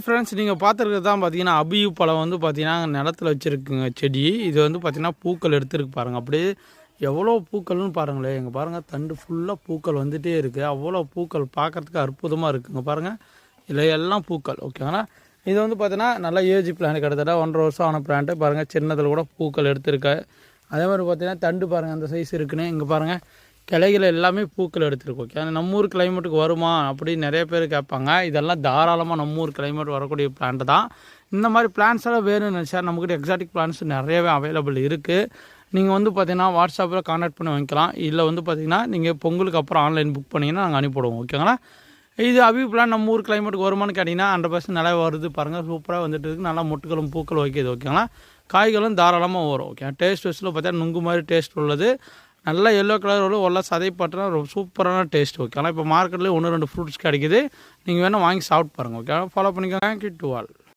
Friends, நீங்கள் பார்த்துருக்கிறது தான் பார்த்தீங்கன்னா அபியூ பழம் வந்து பார்த்தீங்கன்னா நிலத்தில் வச்சுருக்குங்க செடி. இது வந்து பார்த்தீங்கன்னா பூக்கள் எடுத்துருக்கு பாருங்கள். அப்படியே எவ்வளோ பூக்கள்னு பாருங்களேன். எங்கள் பாருங்கள், தண்டு ஃபுல்லாக பூக்கள் வந்துகிட்டே இருக்குது. அவ்வளோ பூக்கள் பார்க்குறதுக்கு அற்புதமாக இருக்குங்க பாருங்கள். இதில் எல்லாம் பூக்கள் ஓகேங்களா. இது வந்து பார்த்தீங்கன்னா நல்லா ஏஜ் பிளான், கிட்டத்தட்ட 1.5 வருஷம் ஆன பிளான்ட்டு பாருங்கள். சின்னதில் கூட பூக்கள் எடுத்திருக்க. அதே மாதிரி பார்த்தீங்கன்னா தண்டு பாருங்கள் அந்த சைஸ் இருக்குன்னு. இங்கே பாருங்கள், கிளைகள் எல்லாமே பூக்கள் எடுத்துருக்கு. ஓகே, நம்ம ஊர் கிளைமேட்டுக்கு வருமா அப்படின்னு நிறைய பேர் கேட்பாங்க. இதெல்லாம் தாராளமாக நம்ம ஊர் கிளைமேட் வரக்கூடிய பிளான்ட் தான். இந்த மாதிரி பிளான்ஸ் எல்லாம் வேணும்னு நினச்சா நம்மக்கிட்ட எக்ஸாட்டிக் பிளான்ஸ் நிறையவே அவைலபிள் இருக்குது. நீங்கள் வந்து பார்த்தீங்கன்னா வாட்ஸ்அப்பில் கான்டாக்ட் பண்ணி வாங்கிக்கலாம். இல்லை வந்து பார்த்தீங்கன்னா நீங்கள் பொங்கலுக்கு அப்புறம் ஆன்லைன் புக் பண்ணிங்கன்னா நாங்கள் அனுப்பிவிடுவோம். ஓகேங்களா. இது அபி பிளான் நம்ம ஊர் கிளைமேட்டுக்கு வருமானு கேட்டிங்கன்னா 100% நல்லா வருது பாருங்கள். சூப்பராக வந்துட்டு இருக்குது. நல்லா மொட்டுகளும் பூக்கள் வைக்கிது. ஓகேங்களா. காய்களும் தாராளமாக வரும். ஓகே, டேஸ்ட் வைஸில் பார்த்தா நுங்கு மாதிரி டேஸ்ட் உள்ளது. நல்லா எல்லோ கலர் உள்ள நல்லா சதைப்பட்டுனா ரொம்ப சூப்பரான டேஸ்ட். ஓகே, ஆனால் இப்போ மார்க்கெட்லேயே 1-2 ஃப்ரூட்ஸ் கிடைக்குது. நீங்கள் வேணால் வாங்கி சாப்பிட்டு பாருங்கள். ஓகே, ஃபாலோ பண்ணிக்கோங்க. Thank you to all.